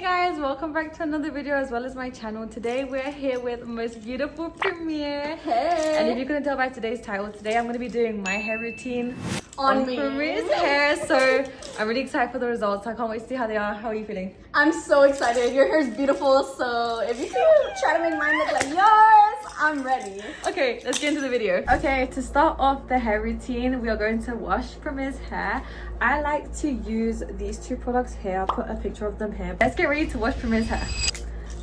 Guys, welcome back to another video as well as my channel. Today we're here with the most beautiful Premiere. Hey. And if you couldn't tell by today's title, today I'm going to be doing my hair routine on me. Premiere's hair. So I'm really excited for the results. I can't wait to see how they are. How are you feeling? I'm so excited. Your hair's beautiful, so if you can try to make mine look like yours, I'm ready. Okay, let's get into the video. Okay, to start off the hair routine, we are going to wash Premiere's hair. I like to use these two products here. I'll put a picture of them here. Let's get ready to wash Premiere's hair.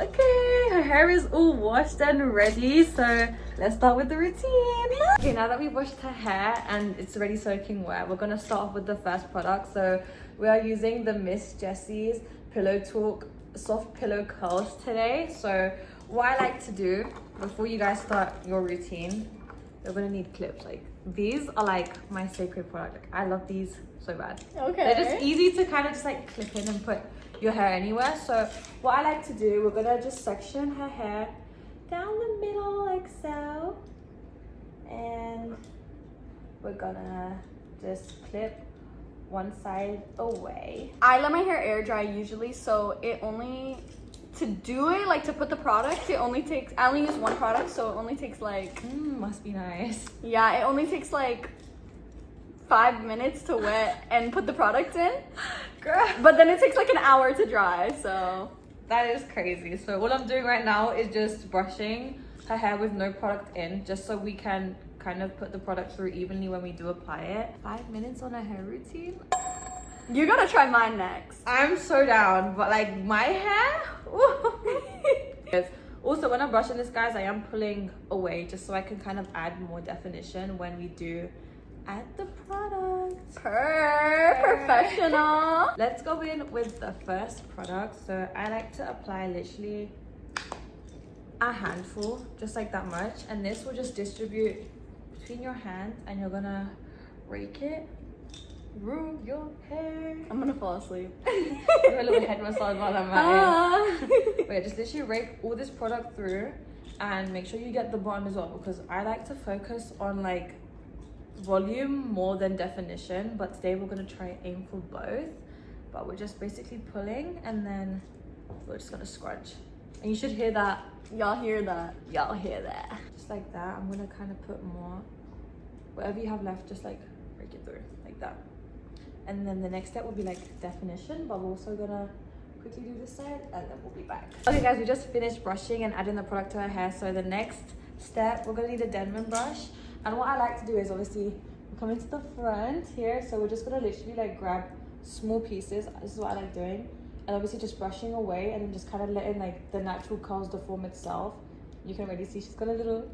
Okay, her hair is all washed and ready, so let's start with the routine. Okay, now that we've washed her hair and it's already soaking wet, we're gonna start off with the first product. So we are using the Miss Jessie's Pillow Talk Soft Pillow Curls today. So what I like to do before you guys start your routine, you're gonna need clips. Like these are like my sacred product. Like, I love these so bad. Okay. They're just easy to kind of just like clip in and put your hair anywhere. So what I like to do, we're gonna just section her hair down the middle like so, and we're gonna just clip one side away. I let my hair air dry usually, so it only, to do it, like to put the product, it only takes, I only use one product, so it only takes like, Must be nice. yeah, it only takes like 5 minutes to wet and put the product in. Girl, But then it takes like an hour to dry, so. that is crazy. So what I'm doing right now is just brushing her hair with no product in, just so we can kind of put the product through evenly when we do apply it. 5 minutes on a hair routine. You gotta try mine next. I'm so down, but like my hair. Yes. Also, when I'm brushing this, guys, I am pulling away just so I can kind of add more definition when we do add the product. Professional. Let's go in with the first product. So I like to apply literally a handful, just like that much, and this will just distribute between your hands, and you're gonna rake it through your hair. I'm gonna fall asleep. Do a little head massage while I'm at it. Wait, just literally rake all this product through, and make sure you get the bottom as well, because I like to focus on like volume more than definition, but today we're gonna try and aim for both. But we're just basically pulling, and then we're just gonna scrunch, and you should hear that. Y'all hear that? Y'all hear that? Just like that. I'm gonna kind of put more, whatever you have left, just like rake it through like that. And then the next step will be like definition, but we're also gonna quickly do this side, and then we'll be back. Okay guys, we just finished brushing and adding the product to our hair. So the next step, we're gonna need a Denman brush. And what I like to do is obviously we come into the front here, so we're just gonna literally like grab small pieces. This is what I like doing, and obviously just brushing away, and then just kind of letting like the natural curls deform itself. You can already see she's got a little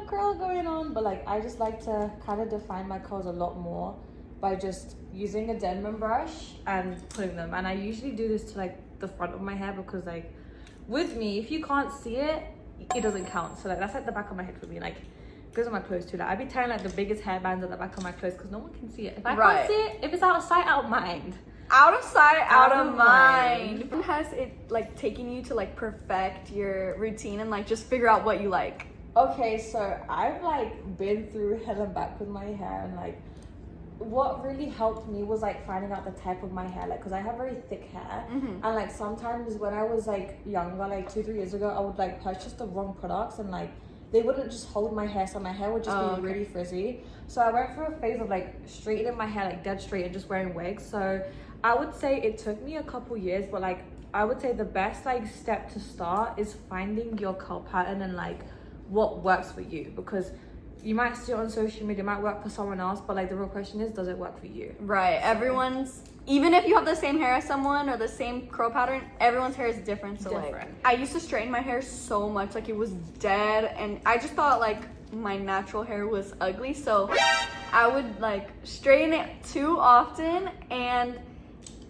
curl going on, but like I just like to kind of define my curls a lot more by just using a Denman brush and putting them. And I usually do this to like the front of my hair, because like with me, if you can't see it, it doesn't count. So like that's like the back of my head for me. Like goes on my clothes too. Like I be tying like the biggest hairbands at the back of my clothes because no one can see it. If I can't see it, if it's out of sight, out of mind. Out of sight, out of mind. Has it like taken you to like perfect your routine and like just figure out what you like? Okay, so I've like been through hell and back with my hair, and like what really helped me was like finding out the type of my hair, like because I have very thick hair, and like sometimes when I was like younger, like 2-3 years ago, I would like purchase the wrong products, and like they wouldn't just hold my hair, so my hair would just be really frizzy. So I went through a phase of like straightening my hair like dead straight and just wearing wigs. So I would say it took me a couple years, but like I would say the best like step to start is finding your curl pattern and like what works for you, because you might see it on social media, it might work for someone else, but like the real question is, does it work for you? Right. Everyone's, even if you have the same hair as someone or the same curl pattern, everyone's hair is different. So like I used to straighten my hair so much, like it was dead, and I just thought like my natural hair was ugly, so I would like straighten it too often, and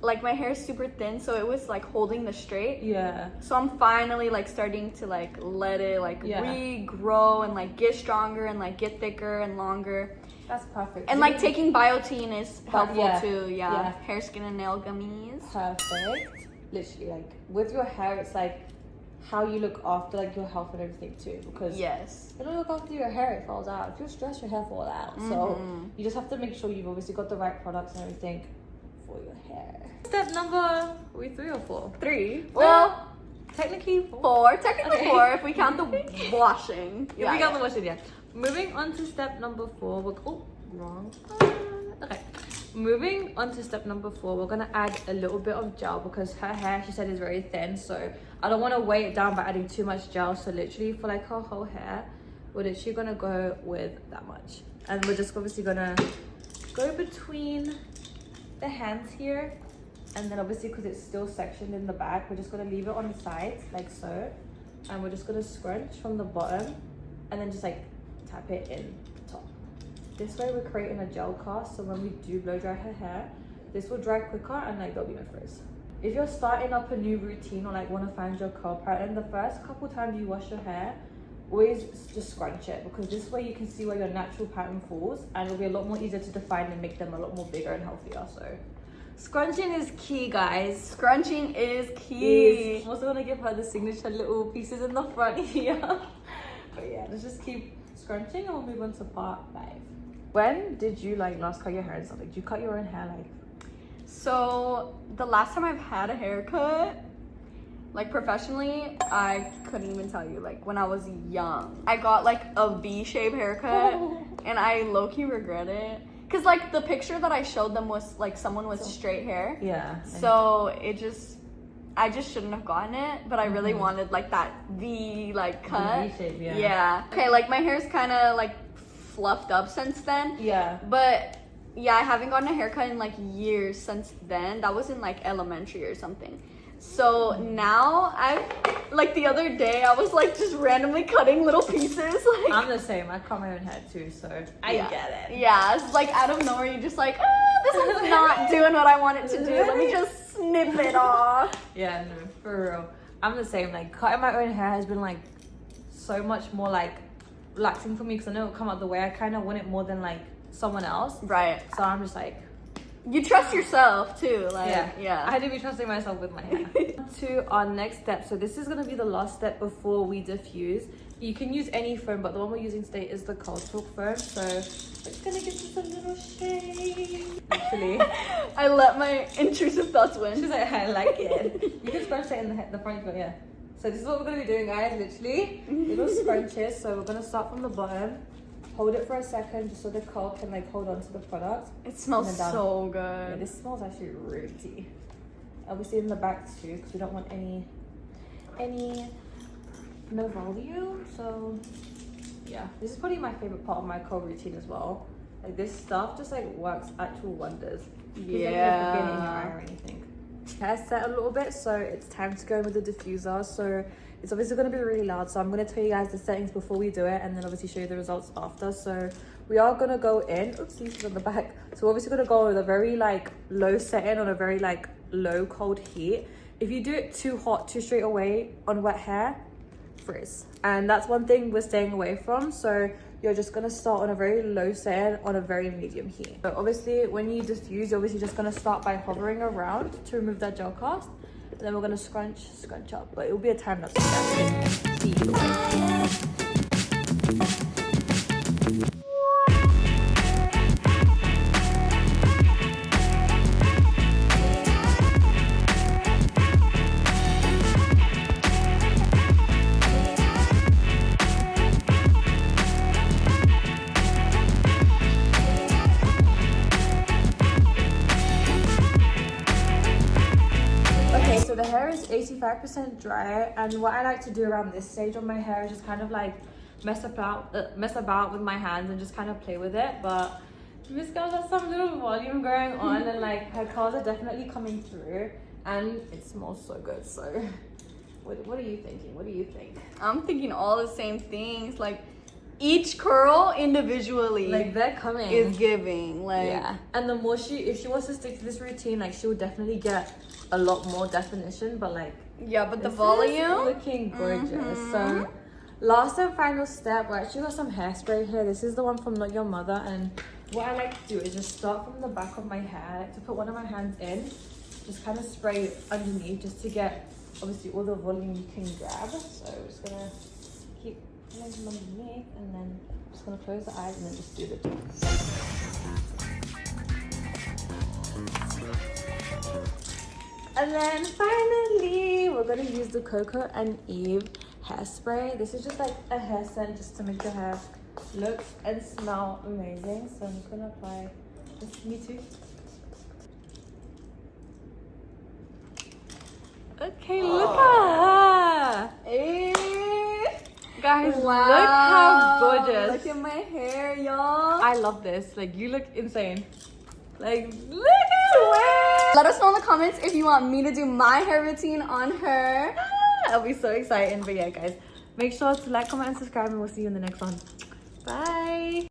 like my hair is super thin, so it was like holding the straight. Yeah. So I'm finally like starting to like let it like regrow and like get stronger and like get thicker and longer. That's perfect. And like taking biotin is helpful too. Yeah. Hair, skin, and nail gummies. Perfect. Literally, like with your hair, it's like how you look after like your health and everything too, because if you don't look after your hair, it falls out. If you're stressed, your hair falls out. So you just have to make sure you've obviously got the right products and everything for your hair. Step number, we 3 or 4? 3. Well, technically 4. Technically okay. 4 if we count the washing. If we count the washing, yeah. Moving on to step number 4. Wrong. Okay. Moving on to step number 4, we're gonna add a little bit of gel because her hair, she said, is very thin. So I don't want to weigh it down by adding too much gel. So literally for like her whole hair, we're literally gonna go with that much. And we're just obviously gonna go between the hands here. And then obviously because it's still sectioned in the back, we're just gonna leave it on the sides like so. And we're just gonna scrunch from the bottom and then just like tap it in the top. This way we're creating a gel cast, so when we do blow dry her hair, this will dry quicker and like there'll be no frizz. If you're starting up a new routine or like want to find your curl pattern, the first couple times you wash your hair, always just scrunch it, because this way you can see where your natural pattern falls and it'll be a lot more easier to define and make them a lot more bigger and healthier. So scrunching is key, guys. Scrunching is key. I'm also gonna give her the signature little pieces in the front here. But yeah, let's just keep scrunching and we'll move on to part 5. When did you like last cut your hair and something? Did you cut your own hair like? So the last time I've had a haircut, like professionally, I couldn't even tell you. Like when I was young, I got like a V-shape haircut and I low-key regret it. Cause like the picture that I showed them was like someone with straight hair. Yeah. So I just shouldn't have gotten it, but I really wanted like that V like cut. V-shape, yeah. Yeah. Okay, like my hair's kind of like fluffed up since then. Yeah. But yeah, I haven't gotten a haircut in like years since then. That was in like elementary or something. So now like the other day I was like just randomly cutting little pieces. Like I'm the same. I cut my own hair too, so I get it. Yeah, it's like out of nowhere you're just like, this is not doing what I want it to do. Let me just snip it off. Yeah, no, for real. I'm the same. Like cutting my own hair has been like so much more like relaxing for me because I know it'll come out the way I kind of want it more than like someone else. Right. So I'm just like, you trust yourself too. Like yeah. I had to be trusting myself with my hair. To our next step. So this is gonna be the last step before we diffuse. You can use any foam, but the one we're using today is the Cold Talk foam. So we're just gonna give this a little shade. Actually, I let my intrusive thoughts win. She's like, I like it. You can scrunch it in the front, but yeah. So this is what we're gonna be doing, guys. Literally, little scrunches. So we're gonna start from the bottom. Hold it for a second just so the curl can like hold on to the product. It smells so good. Yeah, this smells actually really tea. Obviously in the back too, because we don't want any no volume. So yeah, this is probably my favorite part of my curl routine as well. Like this stuff just like works actual wonders. Yeah. Like, in your eye or anything. Hair set a little bit, so it's time to go with the diffuser. So it's obviously going to be really loud, so I'm going to tell you guys the settings before we do it and then obviously show you the results after. So we are going to go in, oopsie, she's on the back. So we're obviously going to go with a very like low setting on a very like low cold heat. If you do it too hot too straight away on wet hair, frizz. And that's one thing we're staying away from. So you're just going to start on a very low setting on a very medium heat. So obviously when you diffuse, you're obviously just going to start by hovering around to remove that gel cast. And then we're going to scrunch up, but it will be a time lapse. So the hair is 85% dry, and what I like to do around this stage on my hair is just kind of like mess about with my hands and just kind of play with it. But this girl has some little volume going on and like her curls are definitely coming through and it smells so good. So what are you thinking? What do you think? I'm thinking all the same things. Like each curl individually, like they're coming, is giving. Like yeah. And the more if she wants to stick to this routine, like she will definitely get a lot more definition. But like yeah, but the volume looking gorgeous. So last and final step, we actually got some hairspray here. This is the one from Not Your Mother, and what I like to do is just start from the back of my hair. I like to put one of my hands in, just kind of spray underneath just to get obviously all the volume you can grab. So I'm just gonna keep pulling them underneath, and then I'm just gonna close the eyes and then just do the And then finally, we're gonna use the Coco and Eve hairspray. This is just like a hair scent just to make your hair look and smell amazing. So I'm gonna apply this. Me too. Okay, look at her. Guys, Wow. look how gorgeous. Look at my hair, y'all. I love this. Like, you look insane. Like, look at her. Let us know in the comments if you want me to do my hair routine on her. That'll be so exciting. But yeah, guys, make sure to like, comment, and subscribe, and we'll see you in the next one. Bye.